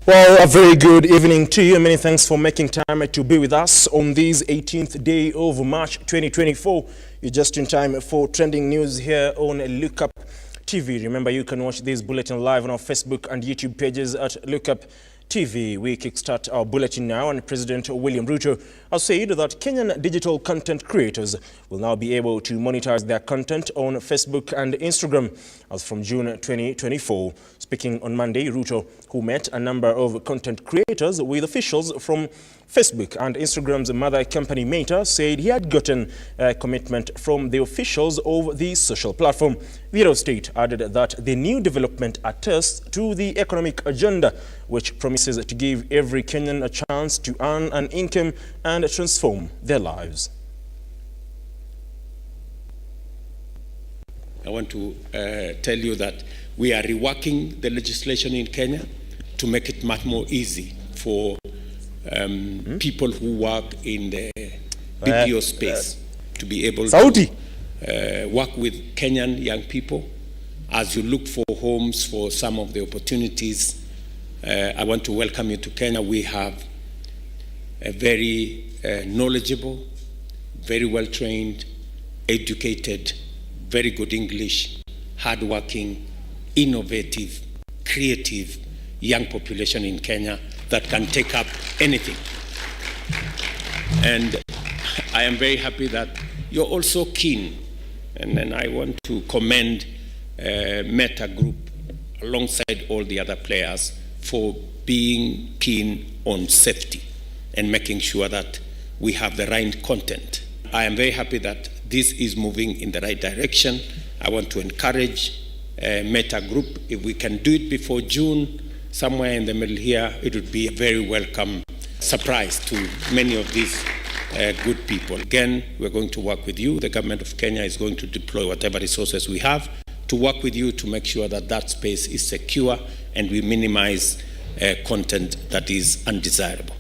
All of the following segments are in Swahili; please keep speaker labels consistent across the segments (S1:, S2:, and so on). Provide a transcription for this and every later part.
S1: Well, a very good evening to you. Many thanks for making time to be with us on this 18th day of March 2024. You're just in time for trending news here on Lookuptv. Remember, you can watch this bulletin live on our Facebook and YouTube pages at Lookuptv. We kickstart our bulletin now, and President William Ruto has said that Kenyan digital content creators will now be able to monetize their content on Facebook and Instagram as from June 2024. Speaking on Monday, Ruto, who met a number of content creators with officials from Facebook and Instagram's mother company Meta, said he had gotten a commitment from the officials of the social platform. The head of state added that the new development attests to the economic agenda, which promises to give every Kenyan a chance to earn an income and transform their lives.
S2: I want to tell you that we are reworking the legislation in Kenya to make it much more easy for people who work in the BPO space to be able to work with Kenyan young people as you look for homes for some of the opportunities. I want to welcome you to Kenya. We have a very knowledgeable, very well-trained, educated, very good English, hardworking, innovative, creative young population in Kenya that can take up anything. And I am very happy that you're also keen, and then I want to commend Meta Group alongside all the other players for being keen on safety and making sure that we have the right content. I am very happy that this is moving in the right direction. I want to encourage Meta Group, if we can do it before June, somewhere in the middle here, it would be a very welcome surprise to many of these good people. Again, we're going to work with you. The government of Kenya is going to deploy whatever resources we have to work with you to make sure that that space is secure and we minimize content that is undesirable.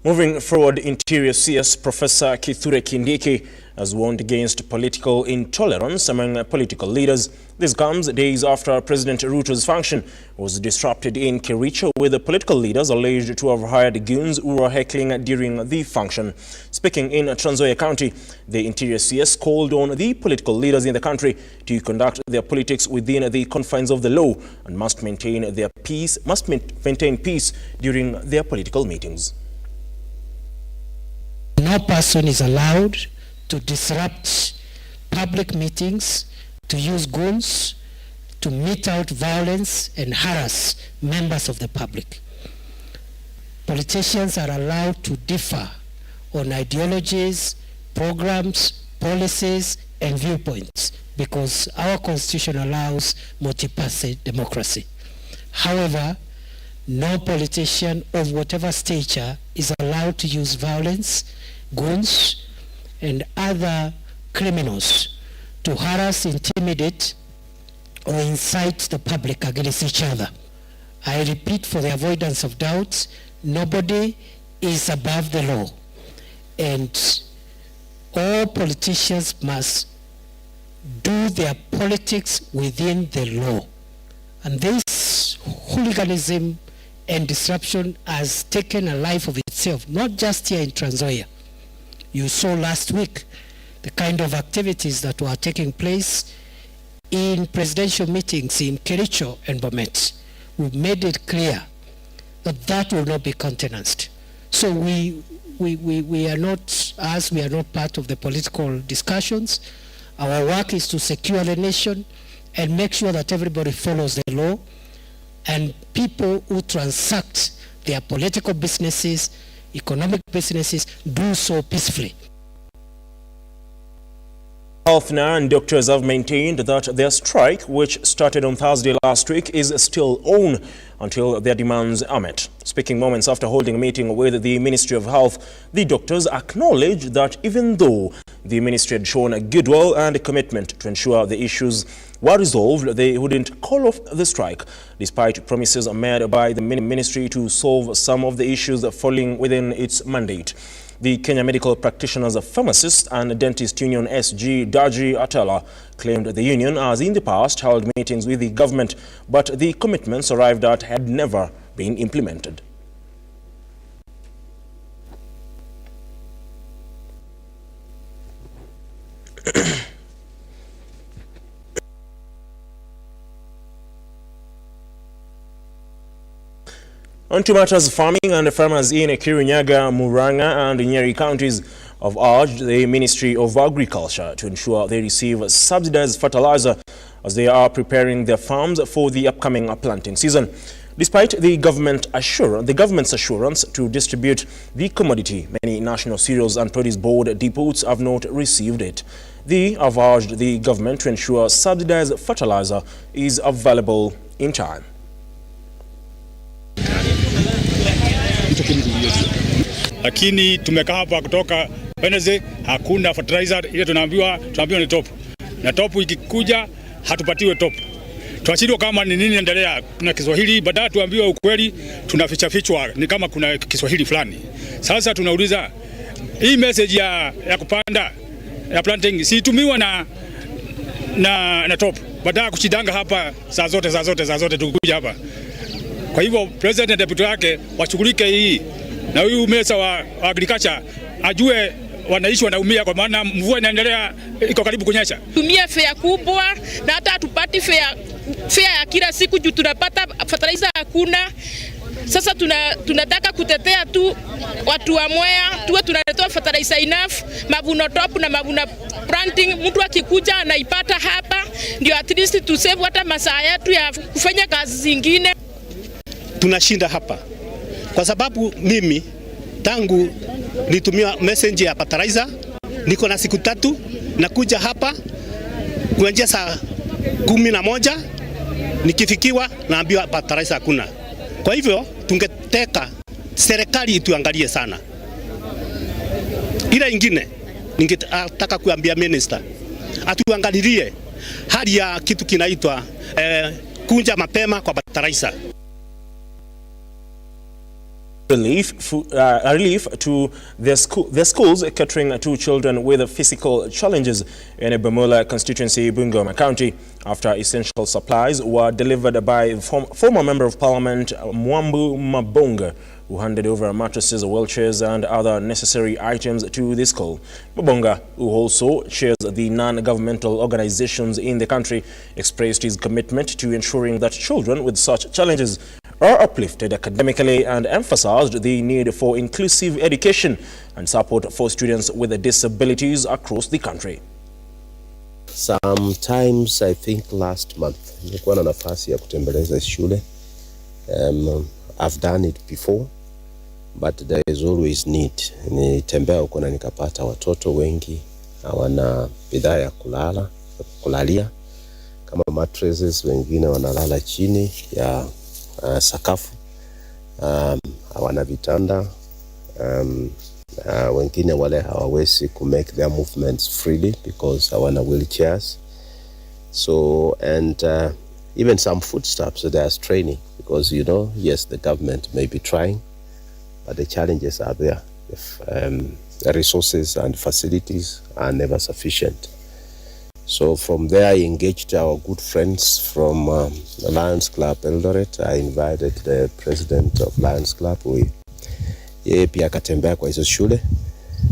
S1: Moving forward, Interior CS Professor Kithure Kindiki has warned against political intolerance among political leaders. This comes days after President Ruto's function was disrupted in Kericho, with the political leaders alleged to have hired goons who were heckling during the function. Speaking in Trans Nzoia County, the Interior CS called on the political leaders in the country to conduct their politics within the confines of the law and must maintain peace during their political meetings.
S3: No person is allowed to disrupt public meetings, to use goons, to mete out violence and harass members of the public. Politicians are allowed to differ on ideologies, programs, policies, and viewpoints because our constitution allows multi-party democracy. However, no politician of whatever stature is allowed to use violence, goons, and other criminals to harass, intimidate, or incite the public against each other. I repeat, for the avoidance of doubt, nobody is above the law, and all politicians must do their politics within the law. And this hooliganism and disruption has taken a life of itself, not just here in Trans Nzoia. You saw last week the kind of activities that were taking place in presidential meetings in Kericho and Bomet. We made it clear that that will not be countenanced. So we are not, as we are not part of the political discussions, our work is to secure the nation and make sure that everybody follows the law, and people who transact their political businesses, economic businesses, do so peacefully.
S1: Health now, and doctors have maintained that their strike, which started on Thursday last week, is still on until their demands are met. Speaking moments after holding a meeting with the Ministry of Health, the doctors acknowledged that even though the ministry had shown a goodwill and a commitment to ensure the issues were resolved, they wouldn't call off the strike, despite promises made by the ministry to solve some of the issues falling within its mandate. The Kenya Medical Practitioners Pharmacist and Dentist Union SG Daji Atala claimed the union has in the past held meetings with the government, but the commitments arrived at had never been implemented. On to matters farming, and farmers in Kirinyaga, Murang'a and Nyeri counties have urged the Ministry of Agriculture to ensure they receive subsidized fertilizer as they are preparing their farms for the upcoming planting season. Despite the government's assurance to distribute the commodity, many National Cereals and Produce Board depots have not received it. They have urged the government to ensure subsidized fertilizer is available in time.
S4: Lakini tumekaa hapa kutoka Wednesday, hakuna fertilizer. Ile tunaambiwa ni top, na top ikikuja hatupatiwe top. Tunashindwa kama ni nini inaendelea. Tuna Kiswahili, baadaye tuambiwa ukweli, tunaficha fichwa ni kama kuna Kiswahili fulani. Sasa tunauliza hii message ya kupanda ya planting si tumiwa na top, baadaye kuchidanga hapa saa zote tukuja hapa. Kwa hivyo president na deputy yake washughulike hii, na huyu mesa wa agriculture ajue wanaishi wanaumia, kwa maana mvua inaendelea, iko karibu kunyesha.
S5: Tumia fare kubwa na hata hatupati fare ya kila siku juu tunapata fertilizer hakuna. Sasa tunataka kutetea tu watu wa Mwea, tuwe tunaletoa fertilizer enough, mavuno top na mavuno planting, mtu akikuja anaipata hapa, ndio at least to save hata masaa yetu ya kufanya kazi zingine.
S6: Tunashinda hapa kwa sababu mimi tangu nitumia message ya fertilizer niko na siku 3 nakuja hapa kuanzia saa 11 nikifikiwa naambiwa fertilizer hakuna. Kwa hivyo tungeteka serikali ituangalie sana. Ila ingine ningetaka kuambia minister atuangalilie hali ya kitu kinaitwa kunja mapema kwa fertilizer.
S1: Relief to their schools catering to children with physical challenges in Bumula constituency, Bungoma County, after essential supplies were delivered by former Member of Parliament Mwambu Mabonga, who handed over mattresses, wheelchairs and other necessary items to the school. Mabonga, who also chairs the non-governmental organizations in the country, expressed his commitment to ensuring that children with such challenges are uplifted academically and emphasized the need for inclusive education and support for students with disabilities across the country.
S7: Sometimes, I think last month, nilikuwa na nafasi ya kutembeleza shule. I've done it before, but there is always need. Nitembea huko na nikapata watoto wengi hawana bidhaa ya kulalia kama mattresses, wengine wanalala chini ya sakafu, hawana vitanda, wengine wale hawawezi ku make their movements freely because hawana wheelchairs. So and even some foodstuffs, so there's training because yes, the government may be trying, but the challenges are there. If the resources and facilities are never sufficient. So from there, I engaged our good friends from the Lions Club Eldoret. I invited the president of Lions Club. Yeye pia akatembea kwa hizo shule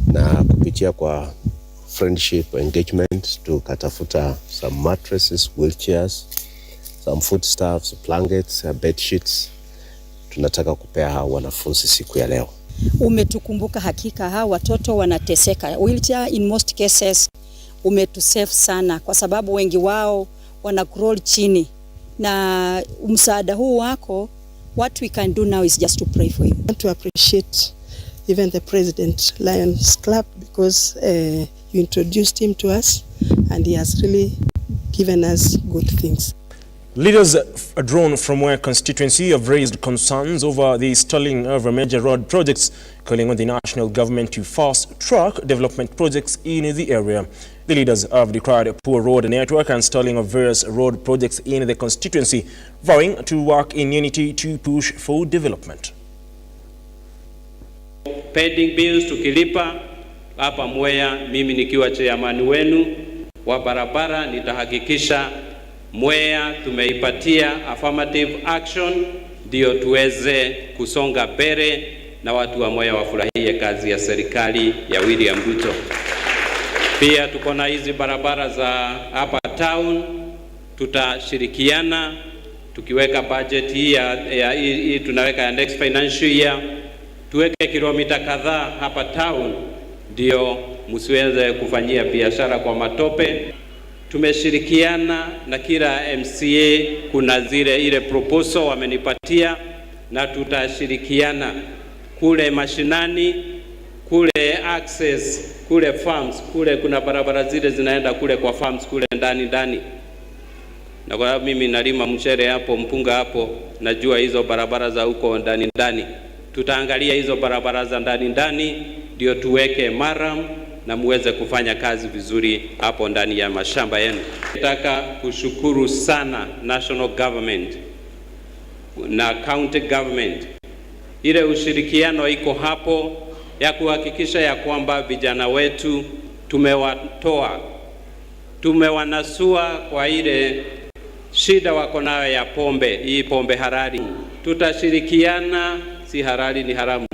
S7: na kupitia kwa friendship engagement tukatafuta some mattresses, wheelchairs, some foodstuffs, blankets, bed sheets. Tunataka kupea hao wanafunzi siku ya leo.
S8: Umetukumbuka hakika, hao watoto wanateseka. Wheelchair in most cases umetusave sana kwa sababu wengi wao wana crawl chini, na msaada huu wako, what we can do now is just to pray for you.
S9: I want to appreciate even the president Lions Club because you introduced him to us and he has really given us good things.
S1: Leaders drawn from Mwea constituency have raised concerns over the stalling of major road projects, calling on the national government to fast-track development projects in the area. The leaders have declared a poor road network and stalling of various road projects in the constituency, vowing to work in unity to push for development.
S10: pending bills tukilipa hapa Mwea, mimi nikiwa chairman wenu wa barabara, nitahakikisha Mwea tumeipatia affirmative action ndio tuweze kusonga mbele na watu wa Mwea wafurahie kazi ya serikali ya William Ruto. Pia tuko na hizi barabara za hapa town, tutashirikiana tukiweka budget hii tunaweka ya next financial year, tuweke kilomita kadhaa hapa town ndio msiweze kufanyia biashara kwa matope. Tumeshirikiana na kila MCA, kuna ile proposal wamenipatia, na tutashirikiana kule mashinani, kule access, kule farms, kule kuna barabara zile zinaenda kule kwa farms kule ndani. Na kwa mimi nalima mchere hapo, mpunga hapo, najua hizo barabara za huko ndani. Tutaangalia hizo barabara za ndani ndio tuweke maram na muweze kufanya kazi vizuri hapo ndani ya mashamba yenu. Nataka kushukuru sana national government na county government. Ile ushirikiano iko hapo ya kuhakikisha ya kwamba vijana wetu tumewanasua kwa ile shida wako nayo ya pombe, hii pombe halali. Tutashirikiana, si halali ni haramu.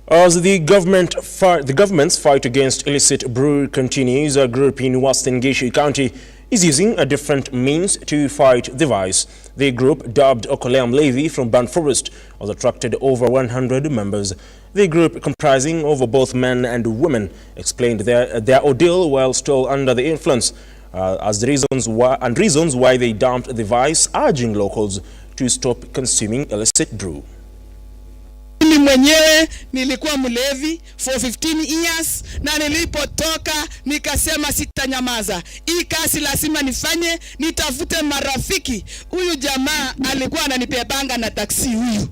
S1: As the government's fight against illicit brewery continues, a group in Western Gishu County is using a different means to fight the vice. The group, dubbed Okoleam Levy from Ban Forest, has attracted over 100 members. The group, comprising of both men and women, explained their ordeal while still under the influence as the reasons why they dumped the vice, urging locals to stop consuming illicit brew.
S11: Mimi mwenyewe nilikuwa mlevi for 15 years na nilipotoka nikasema sitanyamaza. Hii kazi lazima nifanye, nitafute marafiki. Huyu jamaa alikuwa ananipebanga na taksi huyu.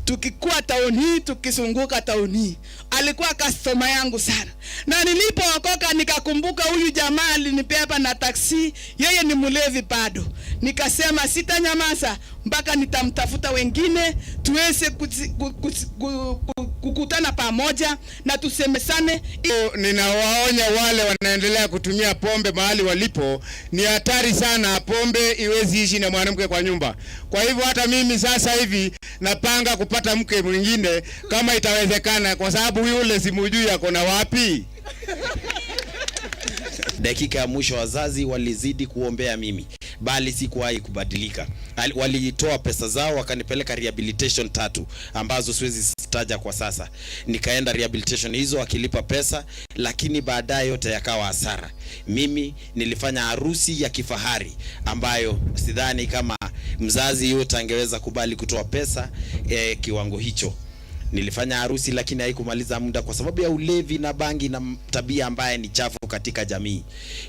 S11: Tukikuwa taoni, tukizunguka taoni. Alikuwa customer yangu sana. Na nilipookoka nikakumbuka huyu jamaa alinipepa na taksi, yeye ni mlevi bado. Nikasema sitanyamaza mpaka nitamtafuta wengine tuweze kukutana pamoja na tusemesane.
S12: Ninawaonya wale wanaendelea kutumia pombe mahali walipo, ni hatari sana. Pombe iwezi ishi na mwanamke kwa nyumba. Kwa hivyo hata mimi sasa hivi napanga kupata mke mwingine kama itawezekana, kwa sababu yule simujui yako na wapi.
S13: Dakika ya mwisho wazazi walizidi kuombea mimi, bali sikuwahi kubadilika. Walitoa pesa zao wakanipeleka rehabilitation 3 ambazo siwezi taja kwa sasa. Nikaenda rehabilitation hizo wakilipa pesa, lakini baadaye yote yakawa hasara. Mimi nilifanya harusi ya kifahari ambayo sidhani kama mzazi yote angeweza kubali kutoa pesa kiwango hicho. Nilifanya harusi lakini haikumaliza muda kwa sababu ya ulevi na bangi na tabia ambaye ni chafu katika jamii.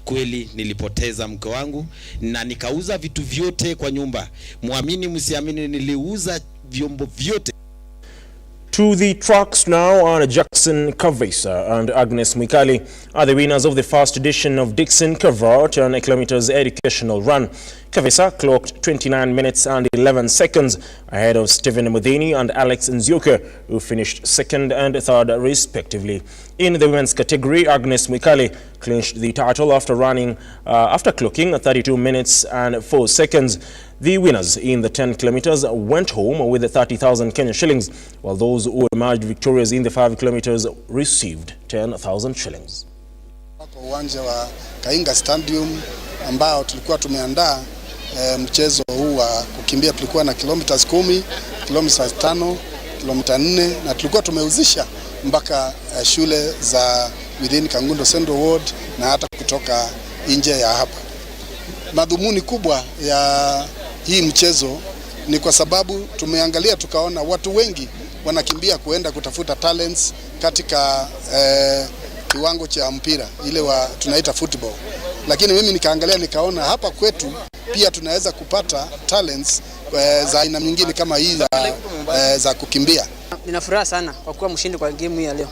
S13: Kweli nilipoteza mke wangu na nikauza vitu vyote kwa nyumba. Muamini msiamini, niliuza vyombo vyote.
S1: To the tracks now are Jackson Kavesa and Agnes Mwikali are the winners of the first edition of Dixon Kavra 10 kilometers educational run. Kavesa clocked 29 minutes and 11 seconds ahead of Stephen Mudhini and Alex Nzioke, who finished second and third respectively. In the women's category, Agnes Mwikali clinched the title after clocking 32 minutes and 4 seconds. The winners in the 10 kilometers went home with 30,000 Kenya shillings, while those who emerged victorious in the 5 kilometers received 10,000 shillings.
S14: Kwa uwanja wa Kainga Stadium ambao tulikuwa tumeandaa mchezo huu wa kukimbia, tulikuwa na kilometers 10, kilometers 5, kilomita 4 na tulikuwa tumeuzisha mpaka shule za within Kangundo Central Ward na hata kutoka nje ya hapa. Madhumuni kubwa ya hii mchezo ni kwa sababu tumeangalia tukaona watu wengi wanakimbia kuenda kutafuta talents katika kiwango cha mpira ile tunaita football. Lakini mimi nikaangalia nikaona hapa kwetu pia tunaweza kupata talents za aina nyingine kama hii za kukimbia.
S15: Nina furaha sana kwa kuwa mshindi kwa game hii ya leo.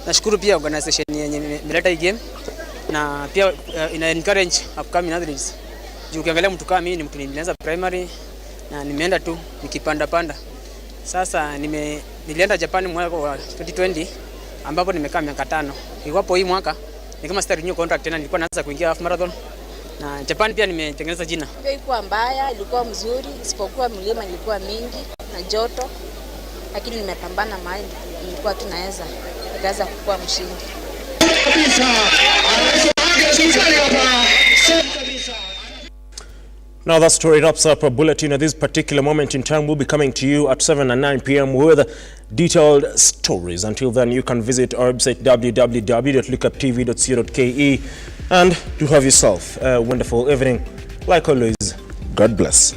S15: Nashukuru pia organization yenye imeleta hii game na pia ina encourage upcoming athletes. Ukiangalia mtu kama mimi ni mtu nilianza primary na nimeenda tu nikipanda. Sasa Nilienda Japan mwaka wa 2020 ambapo nimekaa miaka 5. Iwapo hii mwaka ni kama sita renew contract tena, nilikuwa naanza kuingia half marathon. Na Japan pia nimetengeneza jina.
S16: Ilikuwa mbaya, ilikuwa mzuri, isipokuwa mlima ilikuwa mingi na joto. Lakini nimepambana mahali nilikuwa tunaweza nikaweza kuwa mshindi.
S1: Now that story wraps up a bulletin. At this particular moment in time, we'll be coming to you at 7 and 9 p.m. with detailed stories. Until then, you can visit our website www.lookuptv.co.ke and to have yourself a wonderful evening. Like always, God bless.